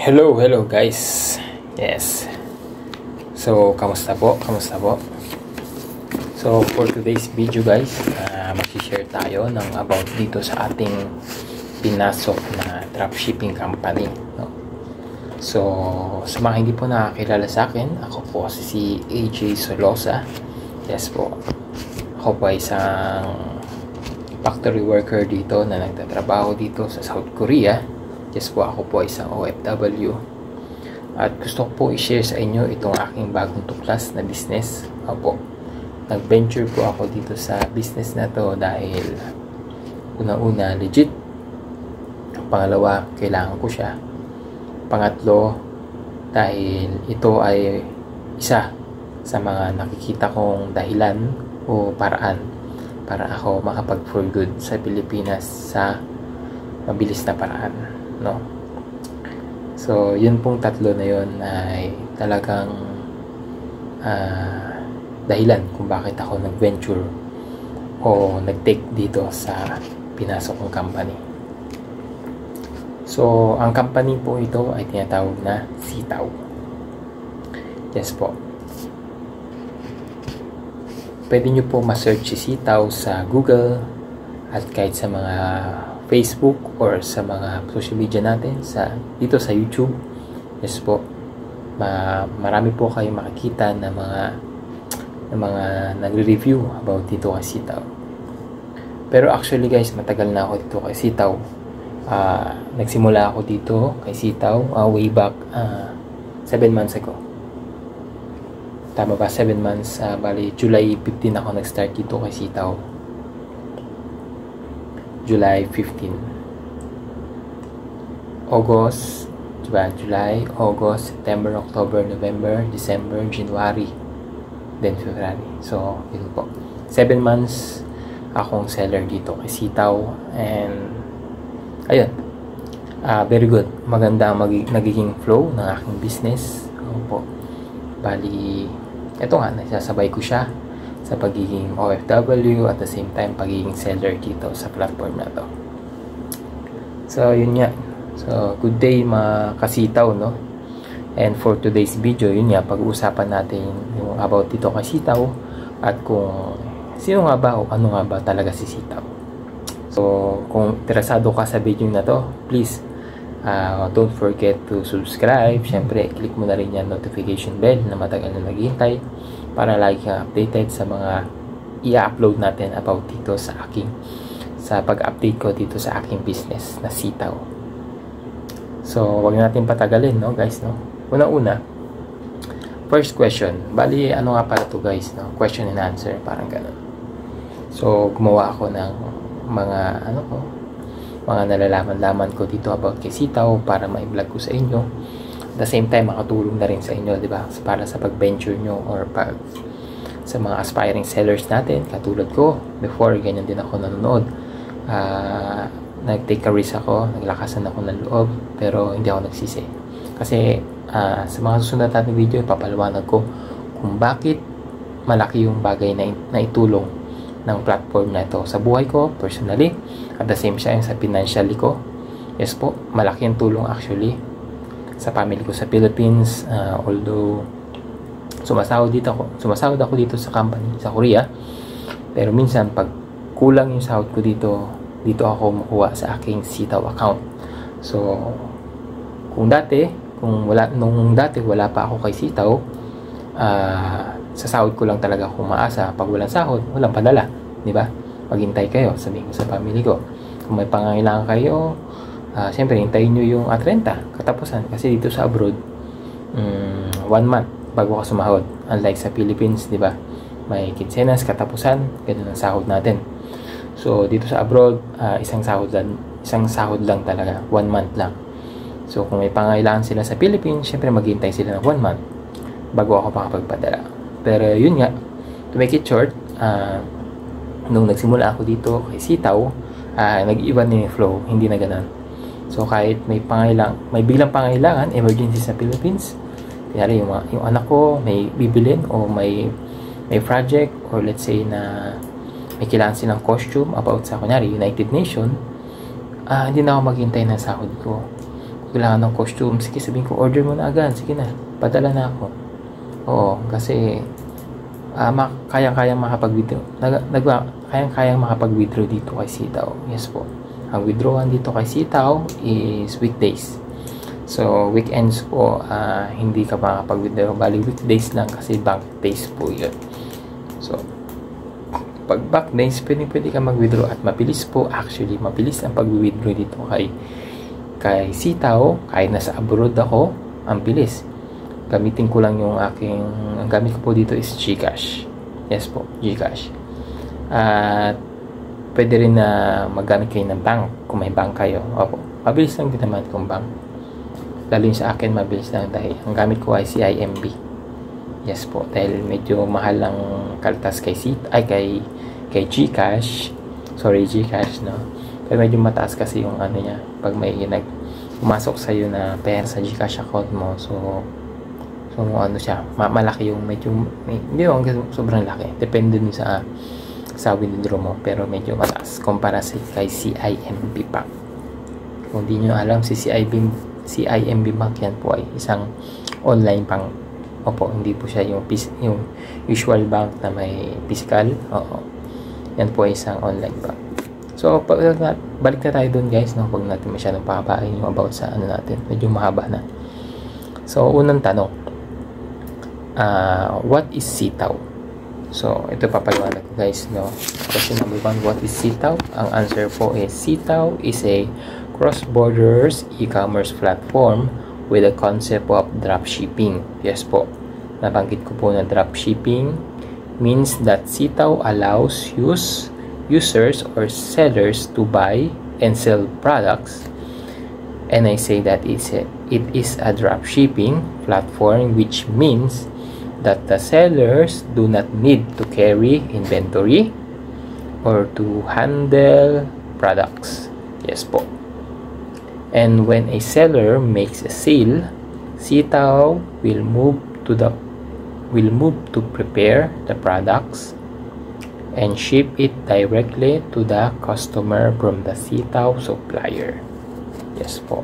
Hello guys. Yes. So, kamusta po? So, for today's video guys, mag-share tayo ng about dito sa ating pinasok na dropshipping company, no? So, sa mga hindi po nakakilala sa akin, ako po si AJ Solosa. Yes po. Ako po ay isang factory worker dito na nagtatrabaho dito sa South Korea. Yes po, ako po ay isang OFW. At gusto ko po i-share sa inyo itong aking bagong tuklas na business. Opo, nag-venture po ako dito sa business na to dahil una-una legit. Pangalawa, kailangan ko siya. Pangatlo, dahil ito ay isa sa mga nakikita kong dahilan o paraan para ako makapag for good sa Pilipinas sa mabilis na paraan, no? So, yun pong tatlo na yun ay talagang dahilan kung bakit ako nag-venture o nag-take dito sa pinasok kong company. So, ang company po ito ay tinatawag na Sitaw. Yes po. Pwede nyo po ma-search si Sitaw sa Google at kahit sa mga Facebook or sa mga social media natin dito sa YouTube. Yes po. Marami po kayo makikita na mga nagre-review about dito kay Sitaw. Pero actually guys, matagal na ako dito kay Sitaw. Nagsimula ako dito kay Sitaw way back 7 months ago. Tama ba? 7 months. Bali, July 15 ako nag-start dito kay Sitaw. July 15. August, diba? July, August, September, October, November, December, January, then February. So, yun po. 7 months akong seller dito kay Sitaw. And, ayun. Very good. Maganda ang nagiging flow ng aking business. Opo. Bali, eto nga, nasasabay ko siya sa pagiging OFW at the same time pagiging seller dito sa platform na to. So, yun nga. So, good day mga kasitaw, no? And for today's video, yun nga, pag-uusapan natin yung about dito kay Sitaw at kung sino nga ba o ano nga ba talaga si Sitaw. So, kung interesado ka sa video na to, please don't forget to subscribe. Syempre, click mo na rin yan notification bell na matagal na naghihintay para lagi kang updated sa mga i-upload natin about dito sa pag-update ko dito sa aking business na Sitaw. So, wag natin patagalin, no, guys, no? Una-una, first question. Bali, ano nga pala to, guys, no? Question and answer, parang ganun. So, gumawa ako ng mga mga nalalaman-laman ko dito about kay Sitaw para ma-vlog ko sa inyo. At the same time, makatulong na rin sa inyo, di ba? Para sa pag-venture nyo or sa mga aspiring sellers natin. Katulad ko, before, ganyan din ako nanonood. Nag-take a risk ako, naglakasan ako ng loob, pero hindi ako nagsisi. Kasi sa mga susunod natin video, ipapaliwanag ko kung bakit malaki yung bagay na itulong ng platform na ito sa buhay ko, personally, at the same time sa financially ko. Yes po, malaki yung tulong actually sa family ko sa Philippines, although sumasahod ako dito sa company sa Korea, pero minsan pag kulang yung sahod ko dito ako makuha sa aking Sitaw account. So nung dati wala pa ako kay Sitaw, sa sahod ko lang talaga ako umaasa. Pag walang sahod, walang padala, di ba? Maghintay kayo, sabihin ko sa family ko, kung may pangangailangan kayo, siyempre, hintayin nyo yung 30 katapusan. Kasi dito sa abroad, 1 month bago ka sumahod. Unlike sa Philippines, di ba? May kinsenas, katapusan, ganun ang sahod natin. So, dito sa abroad, isang sahod lang talaga. 1 month lang. So, kung may pangangailangan sila sa Philippines, siyempre, maghintay sila ng 1 month bago ako makapagpadala. Pero, yun nga, to make it short, nung nagsimula ako dito kay Sitaw, nag-iwan na yung flow, hindi na ganun. So, kahit may biglang pangailangan, emergency sa Philippines, kaya yung anak ko may bibilin o may project, or let's say na may kailangan silang costume about sa, kunyari, United Nation, hindi na ako maghintay ng sahod ko. kailangan ng costume, sige sabihin ko, order mo na agad, sige na, padala na ako. Oo, kasi kayang-kayang makapag-withdraw. Kayang-kayang makapag-withdraw dito kay Sitaw. Yes po. Ang withdrawal dito kay Sitaw is weekdays. So, weekends po, hindi ka makapag-withdraw. Bali, weekdays lang kasi bank days po yun. So, pag back days, pwede ka mag-withdraw at mabilis po. Actually, mabilis ang pag-withdraw dito kay Sitaw. Kahit nasa abroad ako, ang bilis. Gamitin ko lang yung ang gamit ko po dito is GCash. Yes po, GCash. At pwede rin na maggamit kayo ng bank kung may bank kayo. Opo, mabilis lang din naman kung bank. Lalo yung sa akin, mabilis lang dahil ang gamit ko ay CIMB. Yes po, dahil medyo mahal ang kaltas kay GCash. Sorry, GCash, no? Pero medyo mataas kasi yung ano niya. Pag may pumasok sa'yo na pera sa GCash account mo, so ano siya, malaki yung hindi yung sobrang laki. Depende din sa withdraw mo. Pero medyo mataas kumpara kay CIMB Bank. Kung di nyo alam, si CIMB Bank yan po ay isang online bank. Opo, hindi po siya yung usual bank na may physical. Oo. Yan po ay isang online bank. So, balik na tayo dun guys, no? Huwag natin masyadong pahabain yung about sa ano natin. Medyo mahaba na. So, unang tanong. What is Sitaw? So, ito papaliwanag ko guys, no? Question number 1, what is Sitaw? Ang answer po is Sitaw is a cross-border e-commerce platform with a concept of dropshipping. Yes po. Nabanggit ko po na dropshipping means that Sitaw allows users or sellers to buy and sell products. And I say that it is a dropshipping platform, which means that the sellers do not need to carry inventory or to handle products. Yes po. And when a seller makes a sale, Sitaw will move to prepare the products and ship it directly to the customer from the Sitaw supplier. Yes po.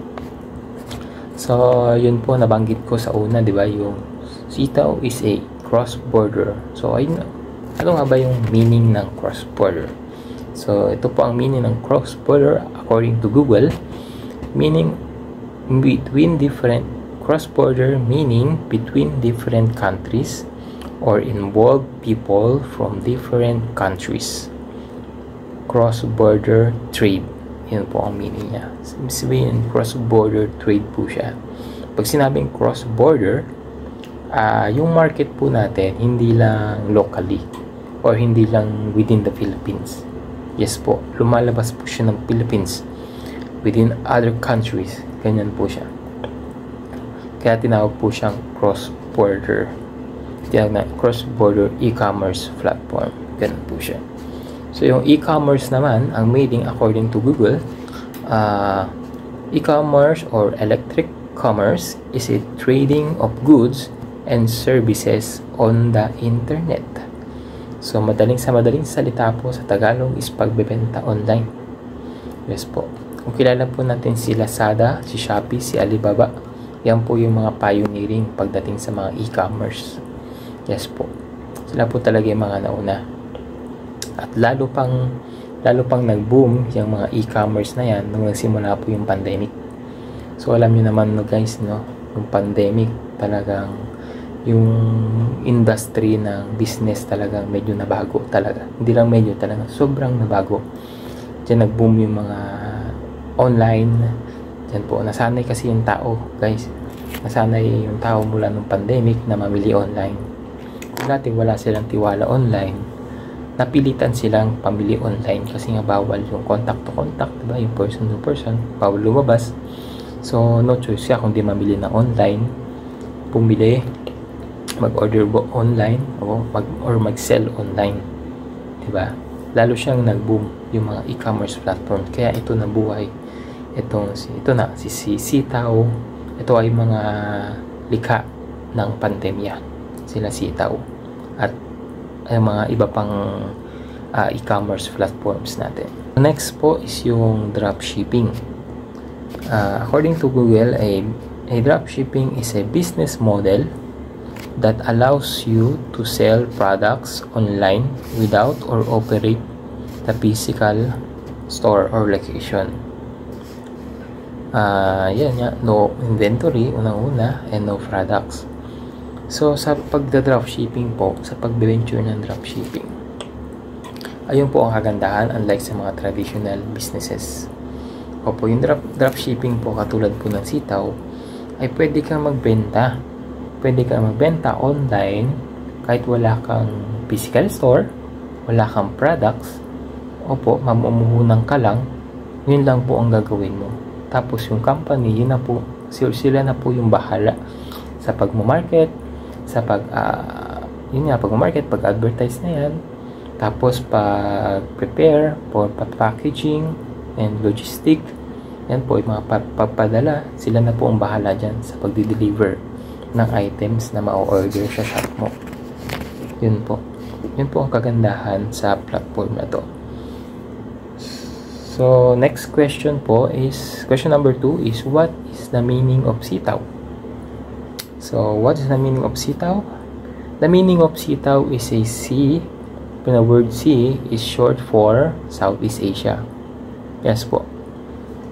So, yun po nabanggit ko sa una, di ba? Yung Sitaw is a cross-border. So, ayun, ano nga ba yung meaning ng cross-border? So, ito po ang meaning ng cross-border according to Google. Cross-border meaning between different countries or involve people from different countries. Cross-border trade. Yun po ang meaning niya. Sabihin, cross-border trade po siya. Pag sinabing cross-border, yung market po natin, hindi lang locally or hindi lang within the Philippines. Yes po, lumalabas po siya ng Philippines within other countries. Ganyan po siya. Kaya tinawag po siyang cross-border. Tinawag na cross-border e-commerce platform. Ganyan po siya. So, yung e-commerce naman, ang meaning according to Google, e-commerce or electric commerce is a trading of goods and services on the internet. So, madaling salita po sa Tagalog is pagbebenta online. Yes po. Kung kilala po natin si Lazada, si Shopee, si Alibaba, yan po yung mga pioneering pagdating sa mga e-commerce. Yes po. Sila po talaga yung mga nauna. At lalo pang nag-boom yung mga e-commerce na yan nung nagsimula po yung pandemic. So, alam nyo naman no guys, no? Yung pandemic talagang yung industry ng business talagang medyo nabago talaga. Hindi lang medyo, talaga sobrang nabago. Diyan nag-boom yung mga online. Diyan po, nasanay kasi yung tao, guys. Nasanay yung tao mula nung pandemic na mamili online. Kung dati wala silang tiwala online, napilitan silang pamili online kasi nga bawal yung contact to contact, diba? Yung person to person, bawal lumabas. So, no choice siya kung di mamili na online, pumili, mag-order online or mag-sell online, diba? Lalo siyang nag-boom yung mga e-commerce platform, kaya ito nabuhay. Si Sitaw, ito ay mga likha ng pandemya, sila Sitaw at ay mga iba pang e-commerce platforms natin. Next po is yung dropshipping. According to Google, a dropshipping is a business model that allows you to sell products online without or operate the physical store or location. Yan nga, no inventory, unang-una, and no products. So, sa pagda-dropshipping po, sa pag-venture ng dropshipping, ayun po ang kagandahan unlike sa mga traditional businesses. Opo, yung dropshipping po, katulad po ng sitaw, ay pwede kang magbenta. Pwede kang magbenta online kahit wala kang physical store, wala kang products. Opo, mamumuhunan ka lang, yun lang po ang gagawin mo. Tapos yung company, yun na po, sila na po yung bahala sa pag-market, sa pag-market, pag-advertise na yan, tapos pag-prepare for packaging and logistic, yan po, yung mga pagpadala, sila na po ang bahala dyan sa pag-deliver ng items na ma-order sa shop mo. Yun po ang kagandahan sa platform na to. So, next question po is, question number 2 is, what is the meaning of sitaw? So, what is the meaning of sitaw? The meaning of sitaw is a sea. The word sea is short for Southeast Asia. Yes po.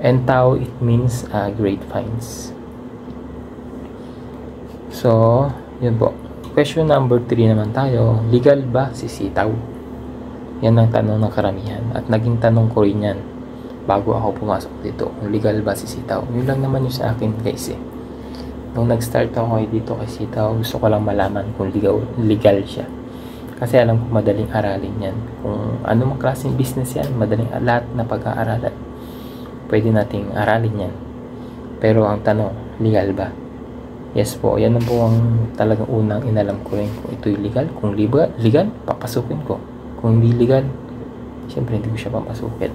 And tao, it means grapevines. So, yun po. Question number 3 naman tayo. Legal ba si sitaw? Yan ang tanong ng karamihan. At naging tanong ko rin yan bago ako pumasok dito. Kung legal ba si sitaw? Yun lang naman yung sa akin guys eh. Nung nag-start ako dito kay sitaw, gusto ko lang malaman kung legal siya. Kasi alam ko madaling aralin yan. Kung ano mang klaseng business yan, madaling lahat na pag-aaralan. Pwede nating aralin yan. Pero ang tanong, legal ba? Yes po, yan na po ang talagang unang inalam ko rin kung ito'y legal. Kung legal, papasukin ko. Kung hindi legal, syempre hindi ko siya papasukin.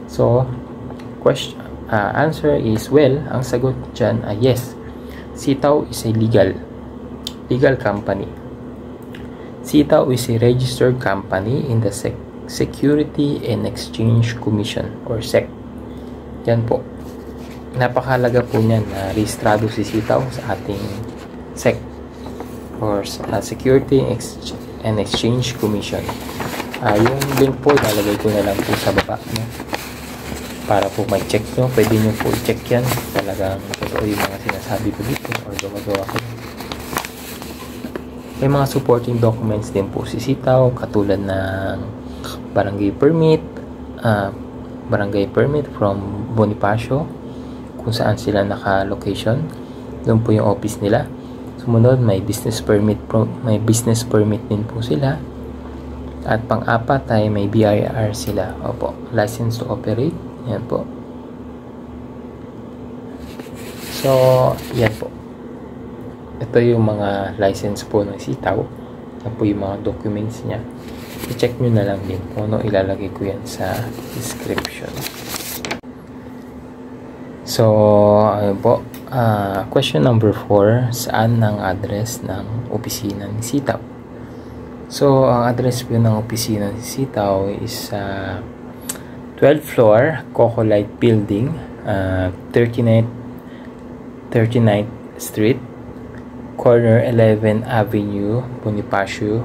So, answer is, well, ang sagot dyan ay yes. Sitaw is a legal company. Sitaw is a registered company in the Security and Exchange Commission or SEC. Yan po. Napakahalaga po niyan na rehistrado si sitaw sa ating SEC or Security and Exchange Commission. Yung link po, ilalagay ko na lang po sa baba, no? Para po mag-check nyo. Pwede nyo po i-check yan. Talagang totoo yung mga sinasabi ko dito or gumagawa ko. May mga supporting documents din po si sitaw, katulad ng barangay permit from Bonifacio, kung saan sila naka-location. Doon po yung office nila. Sumunod, may business permit din po sila. At pang-apat ay may BIR sila. Opo, license to operate. Yan po. So, yan po. Ito yung mga license po ng sitaw. Yan po yung mga documents niya. I-check nyo na lang din kung ano, ilalagay ko yan sa description. So, ayun po. Question number 4. Saan ang address ng opisina ni sitaw? So, ang address po ng opisina ni sitaw is 12th floor, Coco Light Building, 39th Street, corner 11 Avenue, Bonifacio,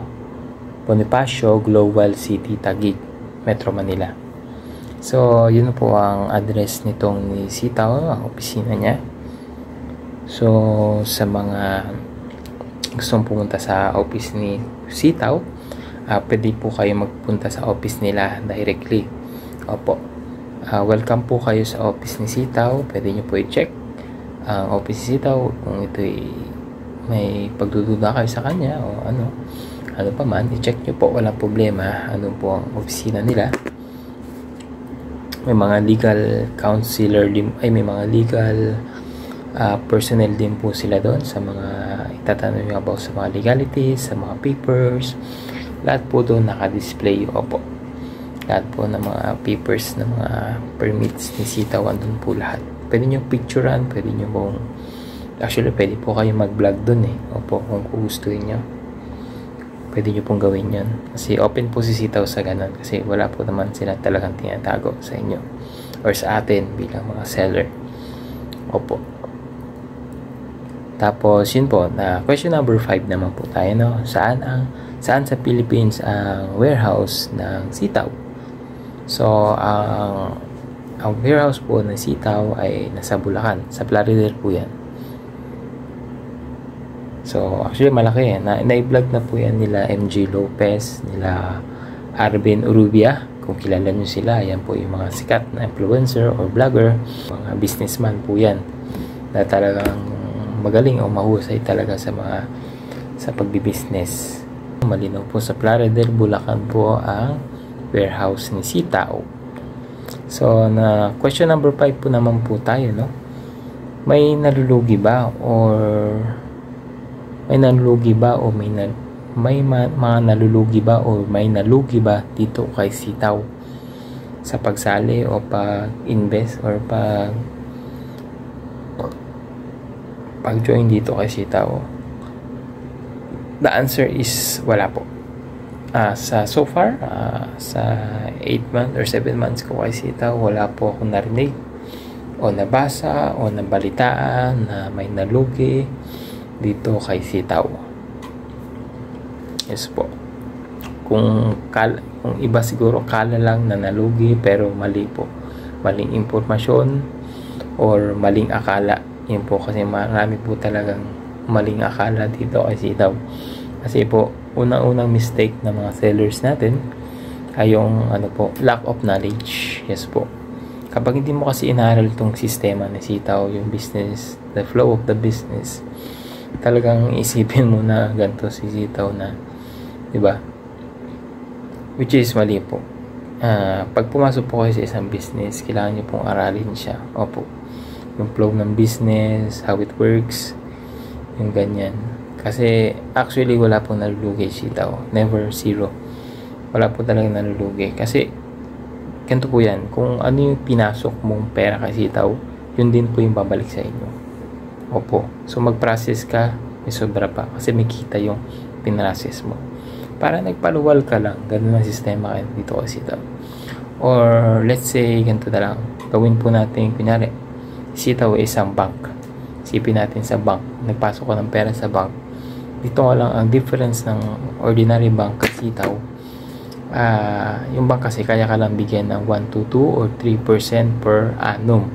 Global City, Taguig, Metro Manila. So, yun po ang address nitong ni sitaw, ang opisina niya. So, sa mga gustong pumunta sa office ni sitaw, pwede po kayo magpunta sa office nila directly. Opo. Welcome po kayo sa office ni sitaw. Pwede nyo po i-check ang office ni sitaw kung ito'y may pagdududa kayo sa kanya o ano pa man, i-check nyo po, walang problema. Ano po ang opisina nila. May mga legal counselor din, may mga legal personnel din po sila doon sa mga itatanong nyo about sa mga legalities, sa mga papers. Lahat po doon naka-display. Opo. Lahat po ng mga papers, ng mga permits ni sitaw, andun po lahat. Pwede nyo picturean, pwede nyo pong, actually pwede po kayo mag-vlog dun eh. Opo, kung gustuhin nyo, pwede nyo pong gawin yan. Kasi open po si sitaw sa ganun, kasi wala po naman sila talagang tinatago sa inyo. or sa atin bilang mga seller. Opo. Tapos yun po, na question number 5 naman po tayo, no? Saan sa Philippines ang warehouse ng sitaw? So ang warehouse po ng sitaw ay nasa Bulacan, sa Plaridel po yan. So actually malaki yan, na-vlog na po yan nila MJ Lopez, nila Arvin Urubia. Kung kilala nyo sila, yan po yung mga sikat na influencer or vlogger, mga businessman po yan na talagang magaling o mahusay talaga sa pagbibusiness. Malinaw po, sa Plaridel, Bulacan po ang warehouse ni sitaw. So na question number 5 po naman po tayo, no? May nalulugi ba o may mga nalulugi ba o may nalugi ba dito kay sitaw sa pagsali o pag-invest or pag-join dito kay sitaw? The answer is wala po. So far, sa 8 months or 7 months ko kay sitaw, wala po akong narinig o nabasa o nabalitaan na may nalugi dito kay sitaw. Yes po. Kung iba siguro kala lang na nalugi, pero mali po. Maling impormasyon or maling akala. Yun po, kasi marami po talagang maling akala dito kay sitaw. Kasi po, unang mistake ng mga sellers natin ay yung lack of knowledge. Yes po. Kapag hindi mo kasi inaral itong sistema ng sitaw, yung business, the flow of the business, talagang isipin mo na ganito si sitaw na, diba? Which is mali po. Pag pumasok po kayo sa isang business, kailangan nyo pong aralin siya. Opo. Yung flow ng business, how it works, yung ganyan. Kasi actually wala pong nalulugi sitaw. Never, zero. Wala po talaga nalulugi. Kasi ganito po yan. Kung ano yung pinasok mong pera kay sitaw, yun din po yung babalik sa inyo. Opo. So mag-process ka, may sobra pa. Kasi may kita yung pinrocess mo. Para nagpaluwal ka lang. Ganun ang sistema kayo dito kay sitaw. Or let's say, ganito na lang. Gawin po natin, kunyari, sitaw ay isang bank. Isipin natin sa bank. Nagpasok ka ng pera sa bank. Dito nga lang ang difference ng ordinary bank at sitaw. Yung bank kasi kaya ka lang bigyan ng 1 to 2 or 3% per annum.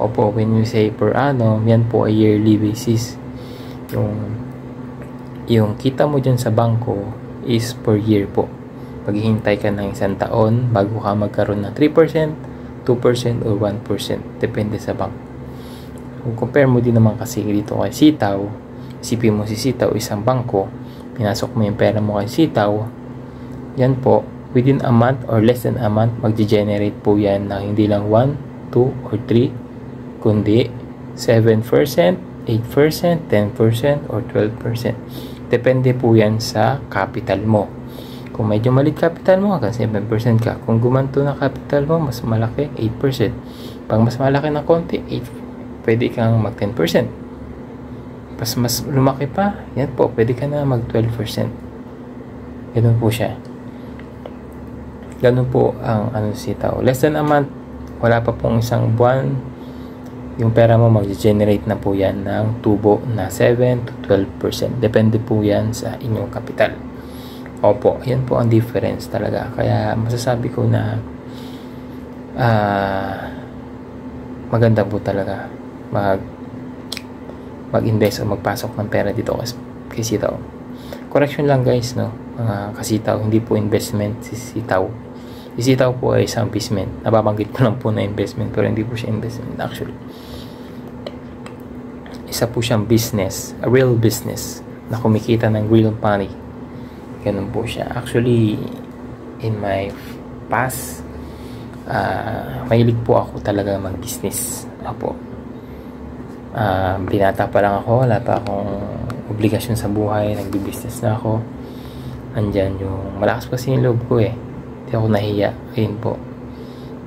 Opo, when you say per annum, yan po ay yearly basis. Yung kita mo dyan sa bangko is per year po. Maghihintay ka ng 1 taon bago ka magkaroon ng 3%, 2% or 1%. Depende sa bank. Kung compare mo din naman kasi dito kay sitaw, isipin mo si sitaw isang bangko, pinasok mo yung pera mo kay sitaw, yan po, within a month or less than a month, magge-generate po yan ng hindi lang 1, 2, or 3, kundi 7%, 8%, 10%, or 12%. Depende po yan sa capital mo. Kung medyo maliit capital mo, hanggang 7% ka. Kung gumanto na capital mo, mas malaki, 8%. Pag mas malaki na konti, 8%. Pwede kang mag 10%. Mas lumaki pa, yan po, pwede ka na mag 12%. Ganun po siya. Ganun po ang sitaw. Less than a month, wala pa pong isang buwan, yung pera mo mag-generate na po yan ng tubo na 7 to 12%. Depende po yan sa inyong kapital. Opo, yan po ang difference talaga. Kaya masasabi ko na maganda po talaga mag-invest o magpasok ng pera dito kay sitaw. Correction lang guys, no? Mga kasitaw, hindi po investment si sitaw. Si sitaw po ay isang investment. Nababanggit ko lang po na investment, pero hindi po siya investment actually. Isa po siyang business, a real business na kumikita ng real money. Ganun po siya. Actually, in my past, mahilig po ako talaga mag-business. Opo. Binata pa lang ako, wala pa akong obligasyon sa buhay, nagbi-business na ako. Andyan yung malakas kasi yung loob ko eh. Hindi ako nahiya. Ayun po.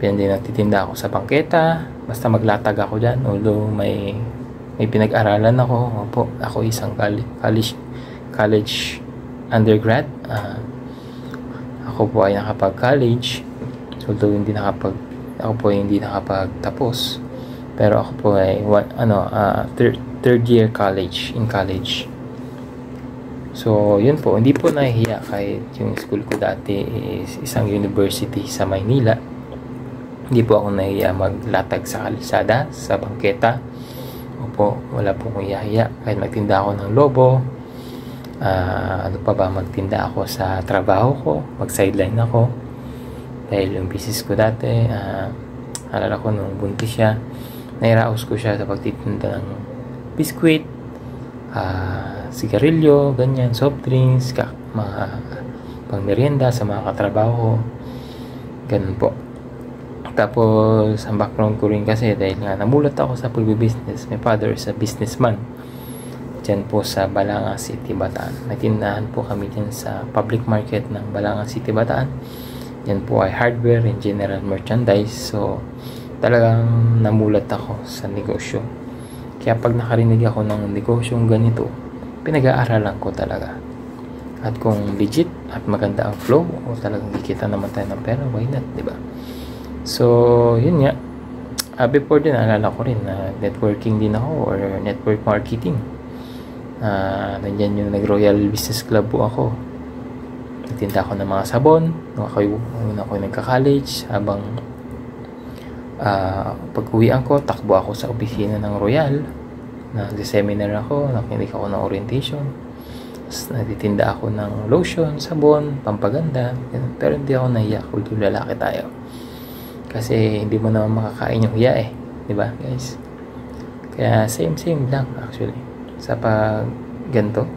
Din nagtitinda ako sa bangketa, basta maglatag ako dyan. Although may pinag-aralan ako. Opo, ako isang college undergrad. Ako po ay nakapag-college. Although hindi ako po hindi nakapagtapos. Pero ako po ay third year in college. So, yun po, hindi po nahihiya kahit yung school ko dati is isang university sa Maynila. Hindi po ako nahihiya maglatag sa kalsada, sa bangketa. Opo, wala po akong hiya-hiya. Kahit magtinda ako ng lobo, ano pa ba, magtinda ako sa trabaho ko, mag-sideline ako. Dahil yung business ko dati, alala ko nung buntis siya, nairaos ko siya sa pagtitinda ng biskwit, sigarilyo, ganyan, soft drinks, mga pang merienda sa mga katrabaho ko. Ganun po. Tapos, ang background ko rin kasi dahil nga namulat ako sa pagbibusiness. My father is a businessman. Diyan po sa Balanga City, Bataan. May tindahan po kami dyan sa public market ng Balanga City, Bataan. Yan po ay hardware and general merchandise. So, talagang namulat ako sa negosyo. Kaya pag nakarinig ako ng negosyong ganito, pinag-aaralan ko talaga. At kung legit at maganda ang flow, o talagang kikita naman tayo ng pera, why not, diba? So, yun nga. Before din, naalala ko rin na networking din ako or network marketing. Nandyan yung nag-Royal Business Club po ako. Nagtinda ako ng mga sabon. Nung ako nagka-college, habang pag-uwian ko, takbo ako sa opisina ng Royal. Nag-seminar ako, nakinig ako ng orientation. Tapos nagtitinda ako ng lotion, sabon, pampaganda. Pero hindi ako nahiya kung lalaki tayo. Kasi hindi mo naman makakain yung hiya eh. Diba guys? Kaya same lang actually. Sa pag ganito,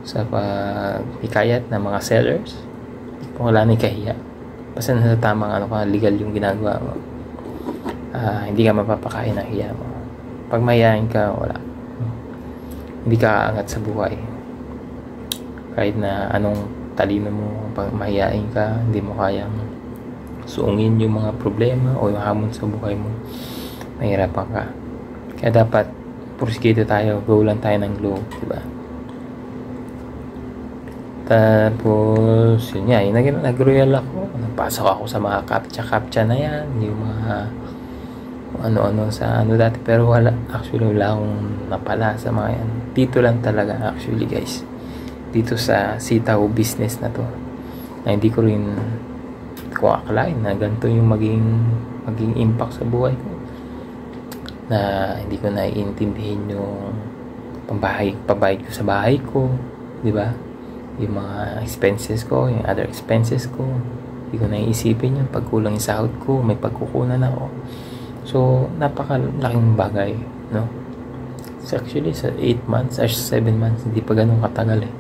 sa pag hikayat ng mga sellers, kung wala na kahiya. Basta nasa tamang legal yung ginagawa mo. Hindi ka mapapakain ng hiya mo. Pag mahihain ka, wala. Hindi ka aangat sa buhay. Kahit na anong talino mo, pag mahihain ka, hindi mo kayang suungin yung mga problema o yung hamon sa buhay mo, mahirapan ka. Kaya dapat porsigido tayo, go lang tayo ng glow, diba? Tapos yun nga, nag-royal ako, napasok ako sa mga captcha na yan, yung mga ano-ano sa dati, pero wala akong napala sa mga yan. Dito lang talaga actually guys, dito sa sitaw business na to, na hindi ko rin kung akalain na ganito yung maging impact sa buhay ko, na hindi ko naiintindihin yung pabayad ko sa bahay ko, di ba? Yung mga expenses ko, yung other expenses ko, hindi ko naiisipin yung pagkulang yung sahod ko, may pagkukunan ako. So napakalaking bagay, no? So actually sa 8 months or 7 months hindi pa ganun katagal eh,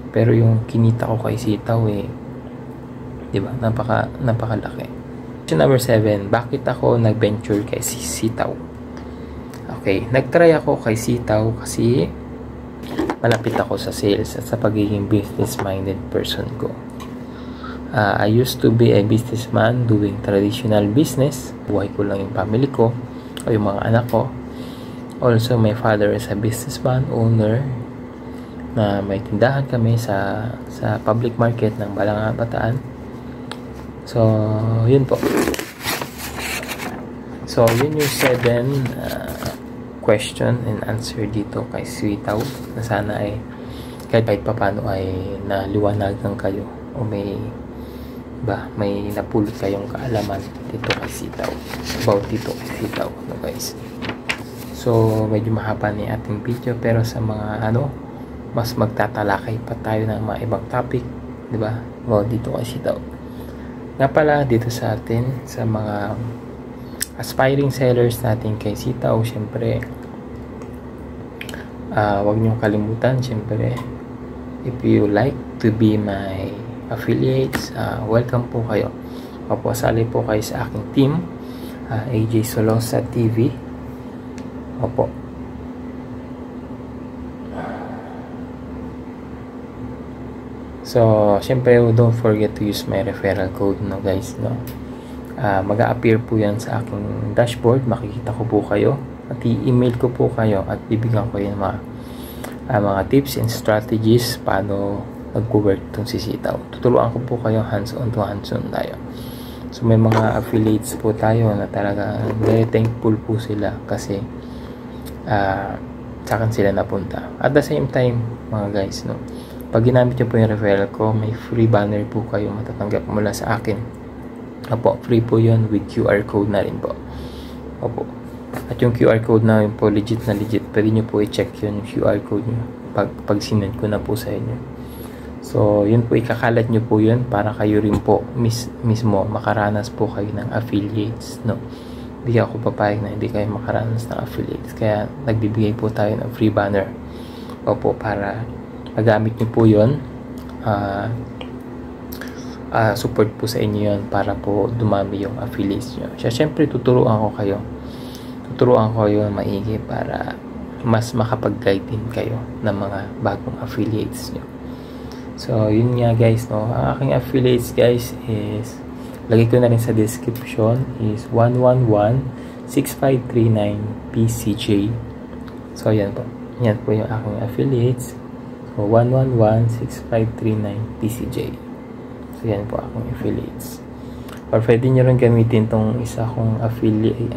pero yung kinita ko kay sitaw eh, diba? Napakalaki. Question number 7, bakit ako nag-venture kay sitaw? Okay, nag-try ako kay sitaw kasi malapit ako sa sales at sa pagiging business-minded person ko. I used to be a businessman doing traditional business. Buhay ko lang yung family ko o yung mga anak ko. Also, my father is a businessman, owner, na may tindahan kami sa public market ng Balanga, Bataan. So, yun po. So, yun yung 7 question and answer dito kay Sitaw, na sana ay kahit papano ay naliwanagan kayo o may napulot kayong kaalaman dito kay Sitaw, about dito kay Sitaw, no guys. So, medyo mahaba ni ating video, pero sa mga mas magtatalakay pa tayo ng mga ibang topic, di ba? About dito kay Sitaw. Nga pala, dito sa atin, sa mga aspiring sellers natin kay Sitaw, syempre, wag niyong kalimutan, syempre, if you like to be my affiliates, welcome po kayo. Sali po kayo sa aking team, AJ Solosa TV. Opo. So, syempre, don't forget to use my referral code, no guys, no? Mag-a-appear po yan sa aking dashboard, makikita ko po kayo at i-email ko po kayo at bibigyan ko yung mga tips and strategies paano nag-work itong si Sitaw. Tuturuan ko po kayo hands-on to hands-on tayo. So may mga affiliates po tayo na talaga very thankful po sila kasi sa akin sila napunta. At the same time, mga guys, no, pag ginamit nyo po yung referral ko, may free banner po kayo matatanggap mula sa akin. Opo, free po yun with QR code na rin po. Opo. At yung QR code na yun po, legit na legit. Pwede nyo po i-check yun, yung QR code nyo. Pag sinend ko na po sa inyo. So, yun po, ikakalat nyo po yun para kayo rin po mismo makaranas po kayo ng affiliates, no? Hindi ako papayag na hindi kayo makaranas ng affiliates. Kaya, nagbibigay po tayo ng free banner. Opo, para magamit nyo po yun. Support po sa inyo yun para po dumami yung affiliates nyo. Siyempre, tuturuan ko kayo maigi para mas makapag-guide din kayo ng mga bagong affiliates nyo. So, yun nga guys, no? Ang aking affiliates guys is, lagay ko na rin sa description, is 111-6539 PCJ. So, yan po. Yan po yung aking affiliates. So, 111-6539 PCJ. So, yan po aking affiliates. Or pwede nyo rin gamitin tong isa kong affiliate,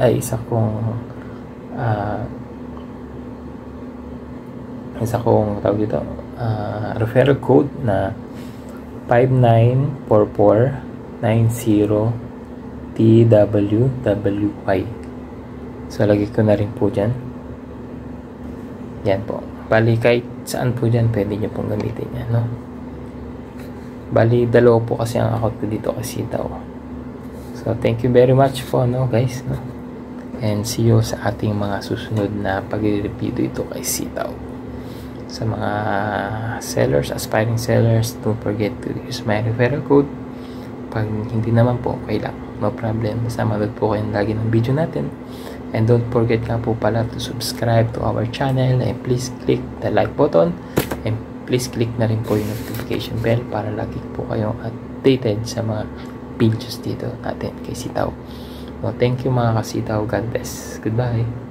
tawag dito, referral code na 594490TWWY. So, lagay ko na rin po dyan. Yan po. Bali, kahit saan po dyan, pwede nyo pong gamitin yan, no? Bali, dalawa po kasi ang account ko dito kasi Sitaw. So, thank you very much po, no, guys, no? And see you sa ating mga susunod na pag-review ito kay Sitaw. Sa mga sellers, aspiring sellers, don't forget to use my referral code. Pag hindi naman po, okay lang. No problem. Basta manood po kayo lagi ng video natin. And don't forget nga po pala to subscribe to our channel. And please click the like button. And please click na rin po yung notification bell para lagi po kayong updated sa mga videos dito natin kay Sitaw. So, thank you mga kasitaw. God bless. Goodbye.